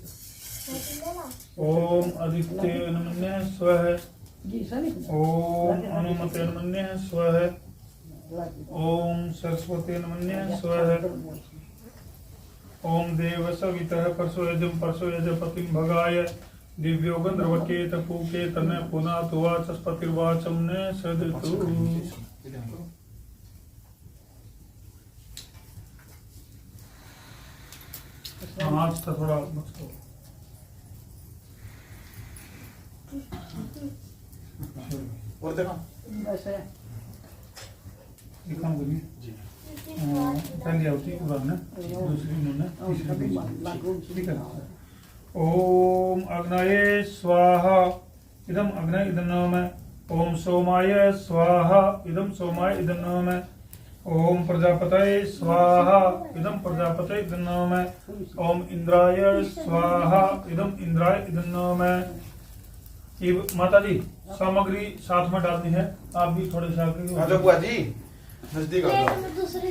ओम आदित्य नमन्य स्वः। जी सनी ओम अनुमते नमन्य स्वः। लड़ा जी ओम सरस्वती नमन्य स्वः। ओम देव सवितः परसोयजं परसोयजपतिं भगाय दिव्यो गंधर्वकेत पूके तन्ने पुनः तुवाचस्पतिर्वाचं ने सदतु। आज था थोड़ा मुश्किल। और देखो बस है ये काम करिए जी। पहली आवती उड़ान है, दूसरी मुन्ना, तीसरी बीच। ठीक है। ओम अग्नये स्वाहा इदम अग्नय इदम नमः। ओम सोमाय स्वाहा इदम सोमाय इदम नमः। ओम प्रजापतये स्वाहा इदम प्रजापतये इदम नमः। ओम इंद्राय स्वाहा इदम इंद्राय इदम नमः। ये माता जी सामग्री साथ में डालनी है, आप भी थोड़े से आगे। आ जाओ बुआ जी, नजदीक आ जाओ। दूसरी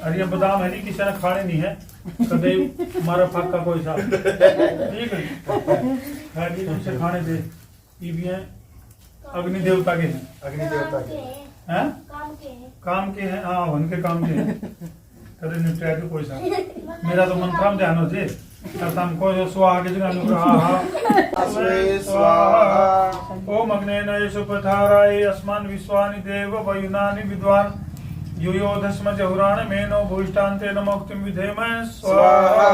अरे ये बादाम है नहीं, किसी ने खाने नहीं है, कदे हमारा फाका कोई साहब ठीक है जी, उनसे खाने दे। ये भी है अग्नि देवता के हैं। अग्नि देवता के हैं काम के काम के हैं, हाँ उनके काम के हैं। कदे निपटा के कोई साहब मेरा तो मन काम ध्यान हो जे करता को जो स्वाहा के जगह स्वाहा। ओम अग्नेन यशुपथाराय अस्मान् विश्वानि देव वयुनानि विद्वान् युयोधस्म जहुराण मेनो भूष्टान्ते नमोक्तिं विधेमः स्वाहा।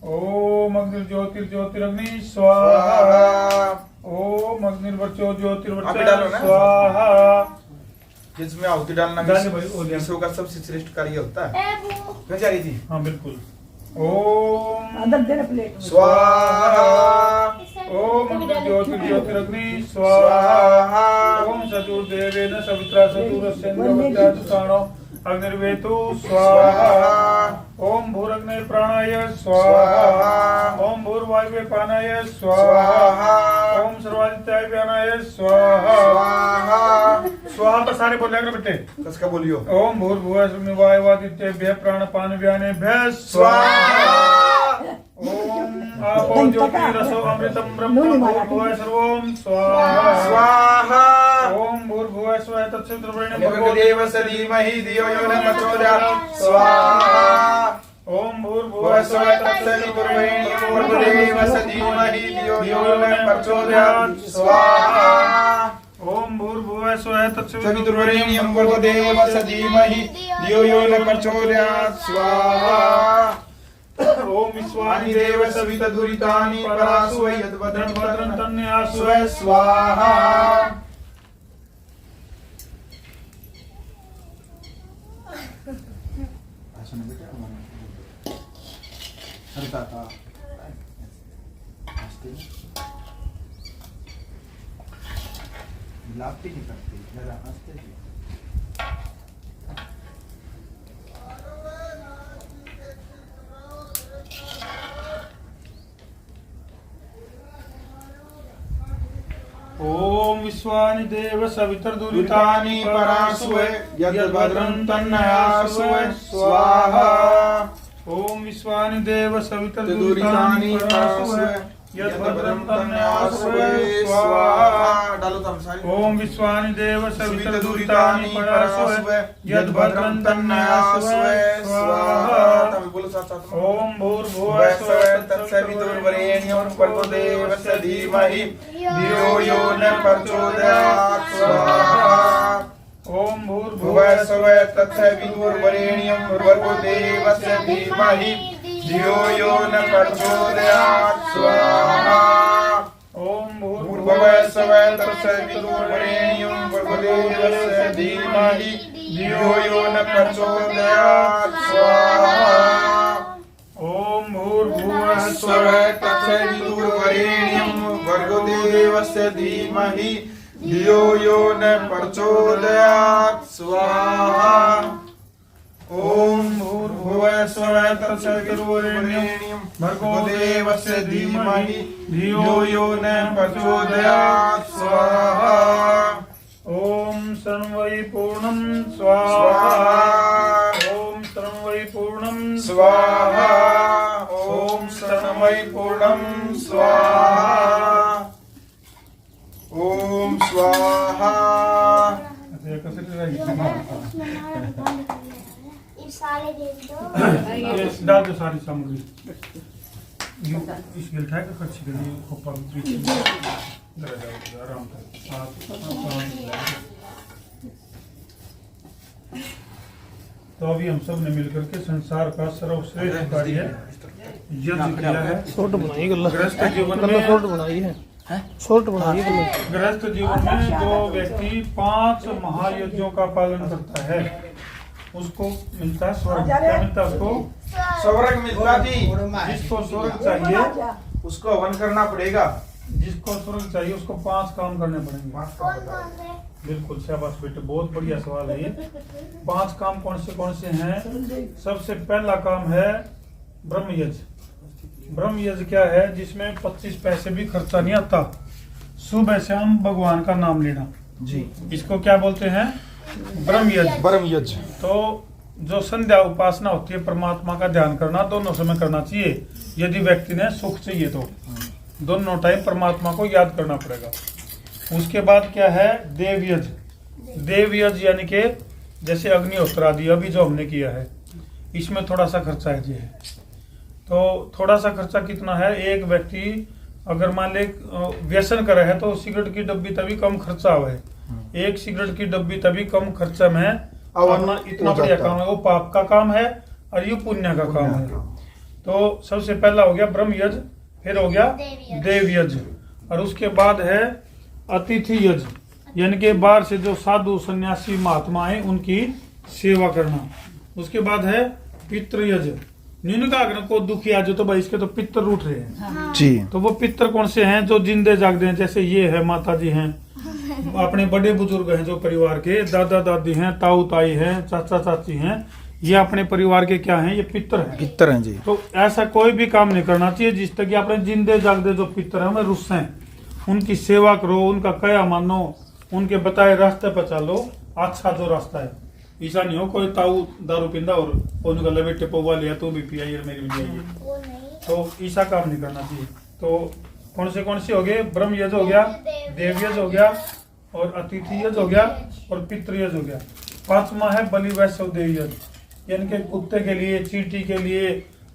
ओम अग्निर्ज्योतिर्ज्योतिरग्नि स्वाहा। ओम अग्निर्वर्चो ज्योतिर्वर्चो स्वाहा। जिसमें आहुति डालना विश्व का सबसे श्रेष्ठ कार्य होता है। क्या जा रही थी? हाँ बिल्कुल। ओम अंदर दे प्लेट स्वाहा। ओम ज्योतिर्ज्योतिरग्नि स्वाहा। ओम चतुर्देवेन सवित्रा चतुरस्येन्द्रवत्याजुषाणो अग्निर्वेतु स्वाहा। ओम भूरग्ने प्राणाय स्वाहा। ओम भूर्वायुवे पानाय स्वाहा। ओम सर्वादित्याय व्यानाय स्वाहा। स्वाहा पर सारे बोलेंगे बेटे, कसका बोलियो। ओम भूर्भुवस्सुवायुवादित्येभ्यः प्राणपानव्यानेभ्यः स्वाहा। ओम आपो ज्योतिरसो अमृतं ब्रह्म भूर्भुवः सर्वं स्वाहा स्वाहा। ओम भूर्भुवः स्वः तत्सवितुर्वरेण्यं भर्गो देवस्य धीमहि धियो यो न प्रचोदयात् स्वाहा। ओम भूर्भुवः स्वः तत्सवितुर्वरेण्यं भर्गो देवस्य धीमहि धियो यो न प्रचोदयात् स्वाहा। ओम भूर्भुवः स्वः तत्सवितुर्वरेण्यं भर्गो देवस्य धीमहि धियो यो न प्रचोदयात् स्वाहा। ओम विश्वानि देव सविता दुरितानि परासु यद्भद्रं भद्रं तन्यासु स्वाहा। लापती नहीं करती, जरा हंसते थे। ओम विश्वानि देव सवितर्दुरितानि परासु यद्भद्रं तन्यासु स्वाहा। ओम विश्वानि देव सवितर्दुरितानि परासु यद्भद्रं तन्यासु स्वाहा। डालो तो हम सारी। ओम विश्वानि देव सवितर्दुरितानि परासु यद्भद्रं तन्यासु स्वाहा। बोलो साथ साथ में। ओम भूर्भुवः स्वः तत्सवितुर्वरेण्यं भर्गो देवस्य धीमहि धियो यो न प्रचोदयात् स्वाहा। ओम भूर्भुवः भुवः स्वः तत्सवितुर्वरेण्यं भर्गो देवस्य धीमहि धियो यो न प्रचोदयात् स्वाहा। ओम भुवः स्वः तत्सवितुर्वरेण्यं भर्गो देवस्य धीमहि धियो यो न प्रचोदयात् स्वाहा। ओम भूर्भुवः स्वः तत्सवितुर्वरेण्यं भर्गो देवस्य धीमहि धियो यो न प्रचोदयात् स्वाहा। ओम भूर्भुवः स्वः तत्सवितुर्वरेण्यं भर्गो देवस्य धीमहि धियो यो न प्रचोदयात् स्वाहा। ओम सर्वै पूर्णं स्वाहा। ओम सर्वै पूर्णं स्वाहा। ओम सर्वै वै पूर्णं स्वाहा ओम स्वाहा। सारे दे दो। डाल दो सारी सामग्री इस गिलठा का खर्च के लिए ऊपर पीछे आराम से तो अभी हम सब ने मिलकर के संसार का सर्वश्रेष्ठ कार्य यज्ञ किया है। शॉर्ट बनाई गल्ला गृहस्थ जीवन में शॉर्ट बनाई है शॉर्ट बनाई है गृहस्थ जीवन में जो व्यक्ति 5 महायज्ञों का पालन करता है उसको मिलता है स्वर्ग। क्या मिलता है उसको? स्वर्ग मिलता जी। जिसको स्वर्ग चाहिए उसको हवन करना पड़ेगा। जिसको स्वर्ग चाहिए उसको 5 काम करने पड़ेंगे। कौन कौन से? बिल्कुल शाबाश बेटे, बहुत बढ़िया सवाल है ये। 5 काम कौन से हैं? सबसे पहला काम है ब्रह्म यज्ञ। ब्रह्म यज्ञ क्या है? जिसमें 25 पैसे भी खर्चा नहीं आता। सुबह शाम भगवान का नाम लेना जी, इसको क्या बोलते हैं? ब्रह्म यज्ञ। ब्रह्म यज्ञ। तो जो संध्या उपासना होती है, परमात्मा का ध्यान करना दोनों समय करना चाहिए। यदि व्यक्ति ने सुख चाहिए तो दोनों टाइम परमात्मा को याद करना पड़ेगा। उसके बाद क्या है? देव यज्ञ। देव यज्ञ यानी कि जैसे अग्निहोत्र आदि अभी जो हमने किया है, इसमें थोड़ा सा खर्चा है जी है। तो थोड़ा सा खर्चा कितना है? एक व्यक्ति अगर मान ले व्यसन करे है तो सिगरेट की डब्बी तभी कम खर्चा हुआ है। एक सिगरेट की डब्बी तभी कम खर्चा में अपना इतना बढ़िया काम है। वो पाप का काम है और ये पुण्य का काम है। तो सबसे पहला हो गया ब्रह्म यज्ञ, फिर हो गया देव यज्ञ, और उसके बाद है अतिथि यज्ञ, यानी कि बाहर से जो साधु सन्यासी महात्मा है उनकी सेवा करना। उसके बाद है पितृ यज्ञ। जिनका अगर को दुखी आ जाए तो भाई इसके तो पितर रूठ रहे हैं जी। तो वो पितर कौन से हैं? जो जिंदे जागते हैं, जैसे ये है माता जी हैं, अपने बड़े बुजुर्ग हैं जो परिवार के, दादा दादी हैं, ताऊ ताई हैं, चाचा चाची हैं, ये अपने परिवार के क्या हैं? ये पितर हैं। पितर हैं जी। तो ऐसा कोई भी काम नहीं करना चाहिए जिस तक कि अपने जिंदे जागते जो पितर हैं उन्हें रुस्से, उनकी सेवा करो, उनका कया मानो, उनके बताए रास्ते पर चलो, अच्छा जो रास्ता है। ऐसा नहीं हो कोई ताऊ दारू पींदा और उनका लपेटे पौवा लिया तो भी पियाइए मेरी भी पियाइए, वो नहीं। तो ऐसा काम नहीं करना चाहिए। तो कौन से हो गए? ब्रह्म यज्ञ हो गया, देव यज्ञ हो गया, और अतिथि यज्ञ हो गया, और पितृ यज्ञ हो गया। 5वां है बलि वैष्णव देव यज्ञ, यानी कि कुत्ते के लिए, चींटी के लिए,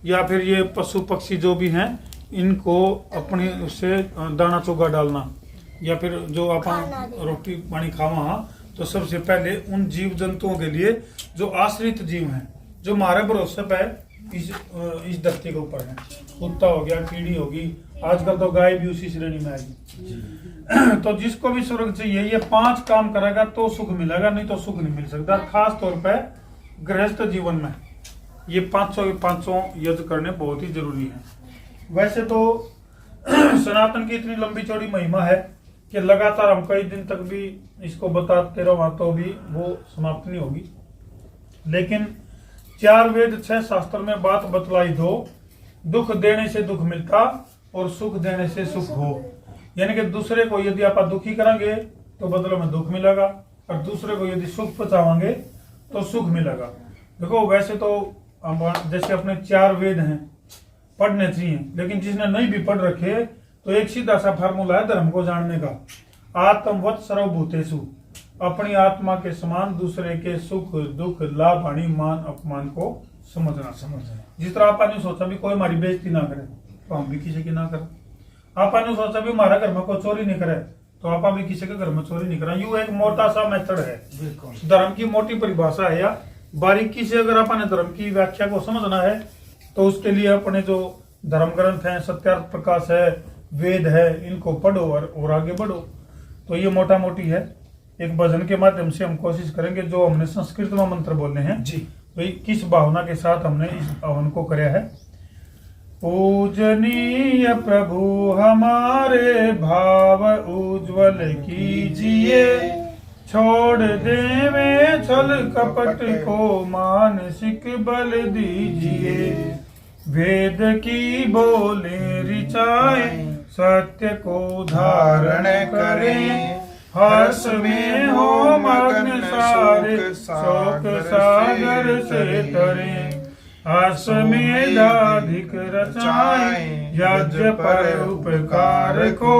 या फिर ये पशु पक्षी जो भी हैं इनको अपने उससे दाना चोगा डालना, या फिर जो अपन रोटी पानी खावा, तो सबसे पहले उन जीव जंतुओं के लिए जो आश्रित जीव हैं, जो हमारे भरोसे पे इस धरती के ऊपर है। कुत्ता हो गया, कीड़ी होगी, आजकल तो गाय भी उसी श्रेणी में आएगी। तो जिसको भी स्वर्ग चाहिए ये 5 काम करेगा तो सुख मिलेगा, नहीं तो सुख नहीं मिल सकता। खास तौर पे गृहस्थ जीवन में ये 500 यज्ञ करने बहुत ही जरूरी है। वैसे तो सनातन की इतनी लंबी चौड़ी महिमा है कि लगातार हम कई दिन तक भी इसको बताते रहो तो भी वो समाप्त नहीं होगी। लेकिन 4 वेद 6 शास्त्र में बात बतलाई दो, दुख देने से दुख मिलता और सुख देने से सुख हो। यानी कि दूसरे को यदि आप दुखी करेंगे तो बदले में दुख मिलेगा, और दूसरे को यदि सुख पहुंचाएंगे तो सुख मिलेगा। देखो वैसे तो जैसे अपने 4 वेद हैं पढ़ने चाहिए, लेकिन जिसने नहीं भी पढ़ रखे तो एक सीधा सा फार्मूला है धर्म को जानने का, आत्मवत् सर्वभूतेषु, अपनी आत्मा के समान दूसरे के सुख दुख लाभ हानि मान अपमान को समझना। जिस तरह आपने सोचा भी कोई हमारी बेइज्जती ना करे तो हम भी किसी की ना करें। आपने सोचा भी हमारा घर में कोई चोरी नहीं करे तो आप भी किसी के घर में चोरी नहीं करें। यू एक मोटा सा मेथड है, धर्म की मोटी परिभाषा है। या बारीकी से अगर आपने धर्म की व्याख्या को समझना है तो उसके लिए अपने जो धर्म ग्रंथ है, सत्यार्थ प्रकाश है, वेद है, इनको पढ़ो और आगे बढ़ो। तो ये मोटा मोटी है। एक भजन के माध्यम से हम कोशिश करेंगे जो हमने संस्कृत में मंत्र बोलने हैं जी, तो किस भावना के साथ हमने इस हवन को कराया है। पूजनीय प्रभु हमारे भाव उज्जवल कीजिए, छोड़ देवे छल कपट को मानसिक बल दीजिए। वेद की बोले ऋचाए सत्य को धारण करें, हर्ष में हो मग्न सारे शोक सागर से तरें। अश्वमेधाधिक रचाए यज्ञ पर उपकार को,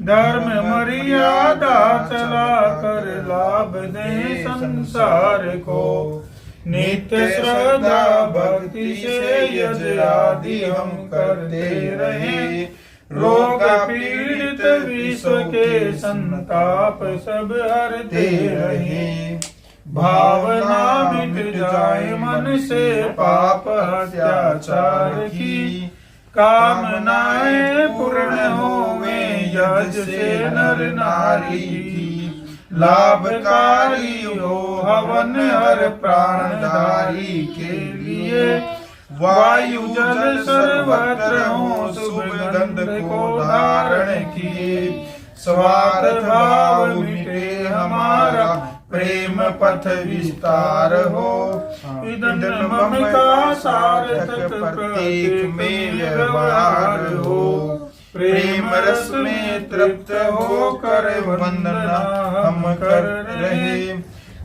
धर्म मर्यादा चला कर लाभ दे संसार को। नित्य श्रद्धा भक्ति से यज्ञ आदि हम करते रहे, रोग पीड़ित विश्व के संताप सब हरते रहे। भावना मिट जाए मन से पाप अत्याचार की, कामनाएं पूर्ण होवे यज्ञ से नर नारी की। लाभकारी हो हवन हर प्राणधारी के लिए, वायु जल सर्वत्र हो शुभ गंध को धारण किए। स्वार्थ भाव मिटे हमारा प्रेम पथ विस्तार हो, इदन मम का सार्थक प्रत्येक में व्यवहार हो। प्रेम रस में तृप्त होकर वंदना हम कर रहे,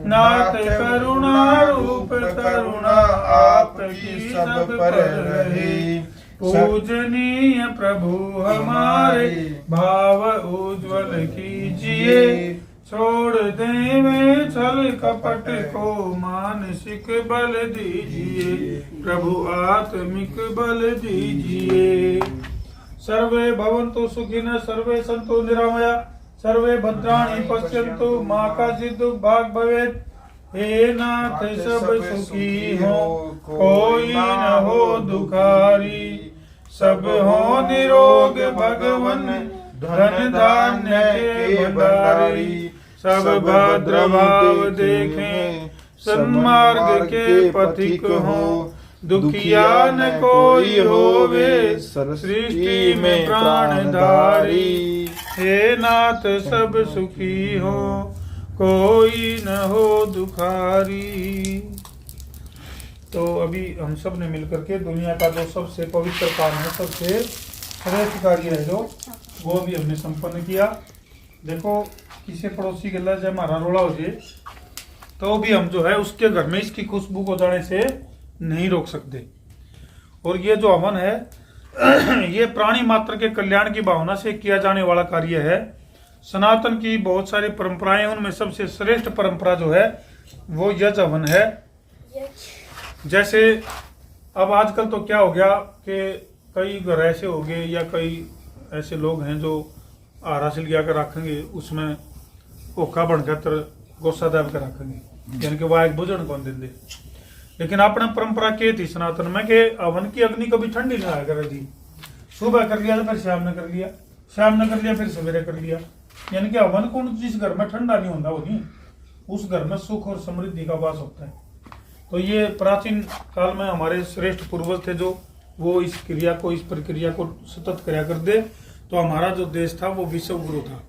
नाथ करुणा रूप करुणा आपकी सब पर रहे। पूजनीय प्रभु हमारे भाव उज्ज्वल कीजिए, छोड़ देवे छल कपट को मानसिक बल दीजिए, प्रभु आत्मिक बल दीजिए। सर्वे भवन्तु सुखिनः, सर्वे सन्तु निरामया, सर्वे भद्राणि पश्यन्तु, मा कश्चित् भाग भवेत्। हे नाथ सब सुखी हो, कोई न हो दुखारी, सब हो निरोग भगवन धन धान्य के भंडारी। सब भद्र भाव देखें, सन्मार्ग के पथिक हो, दुखिया न कोई होवे सृष्टि में प्राणधारी। हे नाथ सब सुखी हो, कोई न हो दुखारी। तो अभी हम सब ने मिलकर के दुनिया का जो सबसे पवित्र काम है, सबसे श्रेष्ठ कार्य है जो, वो भी हमने संपन्न किया। देखो किसी पड़ोसी के लज हमारा रोड़ा हो जाए तो भी हम जो है उसके घर में इसकी खुशबू को जाने से नहीं रोक सकते। और ये जो हवन है ये प्राणी मात्र के कल्याण की भावना से किया जाने वाला कार्य है। सनातन की बहुत सारी परंपराएं, उनमें सबसे श्रेष्ठ परंपरा जो है वो यज्ञ हवन है। जैसे अब आजकल तो क्या हो गया कि कई घर ऐसे हो गए या कई ऐसे लोग हैं जो आरा से लिया कर रखेंगे, उसमें ओखा बनकर गोसा दाब कर रखेंगे, यानी कि वह एक भोजन कौन देंगे। लेकिन अपने परंपरा के थी सनातन में कि हवन की अग्नि कभी ठंडी नहीं आया करे थी। सुबह कर लिया तो फिर शाम ने कर लिया, शाम ने कर लिया फिर सवेरे कर लिया। यानी कि हवन को जिस घर में ठंडा नहीं होता वो नहीं, उस घर में सुख और समृद्धि का वास होता है। तो ये प्राचीन काल में हमारे श्रेष्ठ पूर्वज थे जो वो इस क्रिया को, इस प्रक्रिया को सतत कराया कर दे। तो हमारा जो देश था वो विश्व गुरु था।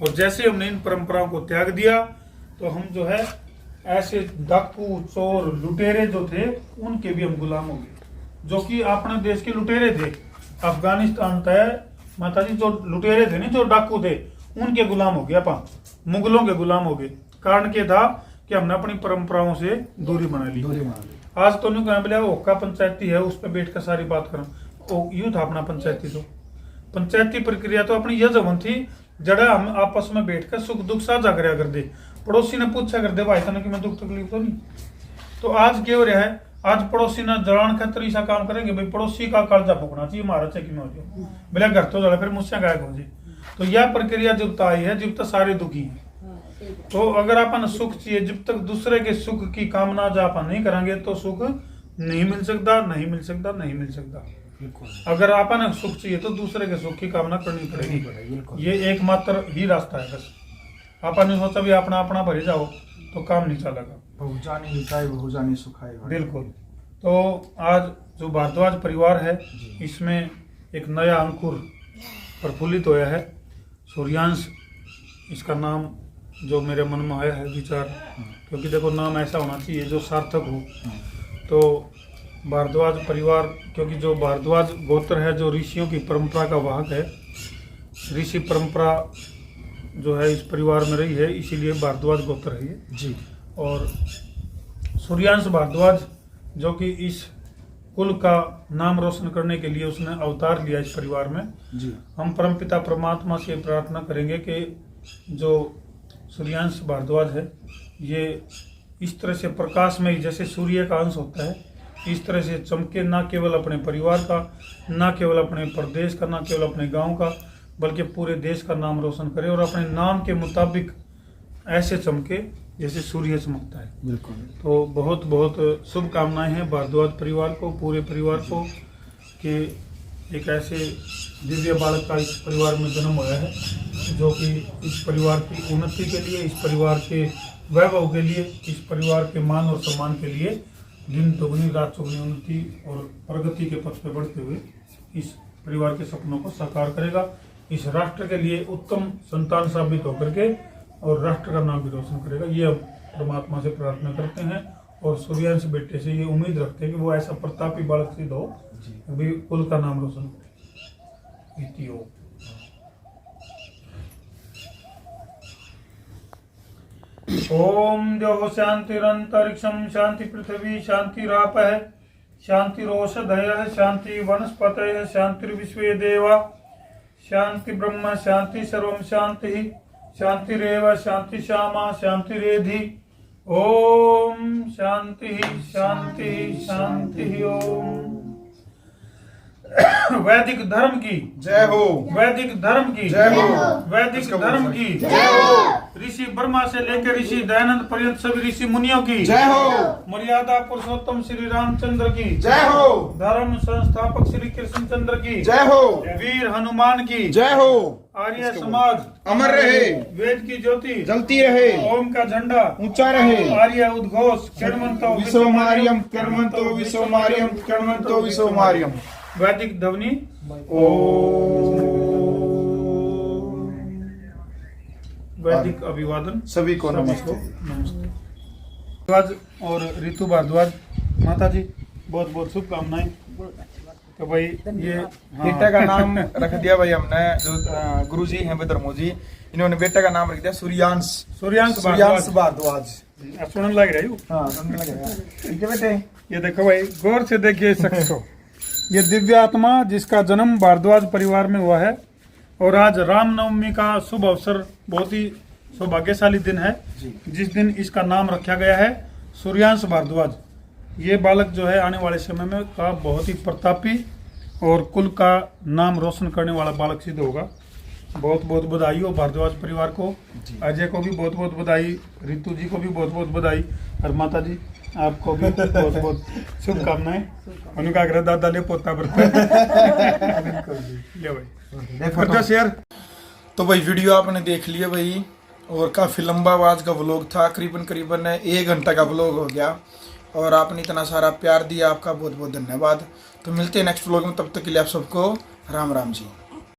और जैसे हमने इन परंपराओं को त्याग दिया तो हम जो है ऐसे डाकू चोर लुटेरे जो थे उनके भी हम गुलाम हो गए, जो कि अपने देश के लुटेरे थे। अफगानिस्तान तय माता जी जो लुटेरे थे नहीं, जो डाकू थे, उनके गुलाम हो गए, अपन मुगलों के गुलाम हो गए। कारण क्या था कि हमने अपनी परंपराओं से दूरी बना ली। आज तो नहीं कहा बोले ओका पंचायती है, उस पर बैठ कर सारी बात करो, यूं था अपना पंचायती। तो पंचायती प्रक्रिया तो अपनी यह जवन थी जड़ा हम आपस में बैठकर सुख दुख साझा कराया कर दे। पड़ोसी ने पूछा कर दे भाई तना कि मैं दुख तकलीफ तो नहीं। तो आज क्या हो रहा है, आज पड़ोसी ने जलान खातर ऐसा काम करेंगे भाई पड़ोसी का कालजा फूकना चाहिए, मारा चेक में हो जाए, बोले घर तो जला फिर मुझसे गायब हो जाए। तो यह प्रक्रिया जब तक आई है जब तक सारे दुखी हैं। तो अगर अपन सुख चाहिए, जब तक दूसरे के सुख की कामना जब अपन नहीं करेंगे तो सुख नहीं मिल सकता, नहीं मिल सकता, नहीं मिल सकता। अगर अपन सुख चाहिए तो दूसरे के सुख की कामना करनी पड़ेगी। ये एकमात्र ही रास्ता है। बस अपन ने सोचा भी अपना अपना भरे जाओ तो काम नहीं चलेगा। बहुजानी सुखाएगा। बिल्कुल। तो आज जो भारद्वाज परिवार है इसमें एक नया अंकुर प्रफुल्लित होया है। सूर्यांश इसका नाम जो मेरे मन में आया है विचार, क्योंकि देखो नाम ऐसा होना चाहिए जो सार्थक हो। तो भारद्वाज परिवार, क्योंकि जो भारद्वाज गोत्र है जो ऋषियों की परंपरा का वाहक है, ऋषि परंपरा जो है इस परिवार में रही है, इसीलिए भारद्वाज गोत्र है ये जी। और सूर्यांश भारद्वाज जो कि इस कुल का नाम रोशन करने के लिए उसने अवतार लिया इस परिवार में जी। हम परमपिता परमात्मा से प्रार्थना करेंगे कि जो सूर्यांश भारद्वाज है ये इस तरह से प्रकाश में जैसे सूर्य का अंश होता है इस तरह से चमके, ना केवल अपने परिवार का, ना केवल अपने प्रदेश का, ना केवल अपने गांव का, बल्कि पूरे देश का नाम रोशन करे और अपने नाम के मुताबिक ऐसे चमके जैसे सूर्य चमकता है। बिल्कुल। तो बहुत बहुत शुभकामनाएं हैं भारद्वाज परिवार को, पूरे परिवार को, कि एक ऐसे दिव्य बालक का इस परिवार में जन्म हुआ है जो कि इस परिवार की उन्नति के लिए, इस परिवार के वैभव के लिए, इस परिवार के मान और सम्मान के लिए दिन दोगुनी रात चौगुनी उन्नति और प्रगति के पथ पर बढ़ते हुए इस परिवार के सपनों को साकार करेगा। इस राष्ट्र के लिए उत्तम संतान साबित होकर के और राष्ट्र का नाम भी रोशन करेगा। ये हम परमात्मा से प्रार्थना करते हैं और सूर्यांश बेटे से ये उम्मीद रखते हैं कि वो ऐसा प्रतापी बालक सिद्ध हो, अभी कुल का नाम रोशन करे। हो ओम जो शांतिरंतरिक्षम शांति पृथ्वी शांतिरापः शांतिरोषधयः शांति वनस्पतयः शांतिर्विश्वे देवा शांति ब्रह्म शांति सर्वं शांति शांतिरेव शांति श्यामा शांतिरेधि। ओम शांति शांति शांति। ओम वैदिक धर्म की जय हो। वैदिक धर्म की जय हो। वैदिक धर्म की जय हो। ऋषि ब्रह्मा से लेकर ऋषि दयानंद पर्यंत सभी ऋषि मुनियों की जय हो। मर्यादा पुरुषोत्तम श्री रामचंद्र की जय हो। धर्म संस्थापक श्री कृष्णचंद्र की जय हो। वीर हनुमान की जय हो। आर्य समाज अमर रहे, वेद की ज्योति जलती रहे, ओम का झंडा ऊंचा रहे, आर्य उद्घोष कर्मंतो विश्वमार्यम कर्मंतो विश्वमार्यम कर्मंतो विश्वमार्यम। वैदिक ध्वनि वैदिक अभिवादन सभी को नमस्ते। भारद्वाज और ऋतु भारद्वाज माता जी बहुत बहुत शुभकामनाएं। तो भाई ये बेटा का नाम रख दिया भाई हमने, जो गुरुजी हैं विधर्मो जी, इन्होंने बेटा का नाम रख दिया सूर्यांश। सूर्यांश भारद्वाज। सुनने लग रही हूँ। हाँ, सुनने लगेगा। ठीक है बेटे। ये देखो भाई, गौर से देखिए इस शख्स को। ये दिव्य आत्मा जिसका जन्म भारद्वाज परिवार में हुआ है और आज रामनवमी का शुभ अवसर, बहुत ही सौभाग्यशाली दिन है जिस दिन इसका नाम रखा गया है सूर्यांश भारद्वाज। ये बालक जो है आने वाले समय में का बहुत ही प्रतापी और कुल का नाम रोशन करने वाला बालक सिद्ध होगा। बहुत बहुत बधाई हो भारद्वाज परिवार को, अजय को भी बहुत बहुत बधाई, ऋतु जी को भी बहुत बहुत बधाई और माता जी आपको भी बहुत बहुत शुभकामनाएं। उनका आग्रह दादा ले पोता बरता ले भाई शेयर। तो भाई वीडियो आपने देख लिया भाई, और काफ़ी लंबा आवाज का व्लॉग था, करीबन 1 घंटा का व्लॉग हो गया और आपने इतना सारा प्यार दिया, आपका बहुत बहुत धन्यवाद। तो मिलते हैं नेक्स्ट व्लॉग में, तब तक के लिए आप सबको राम राम जी।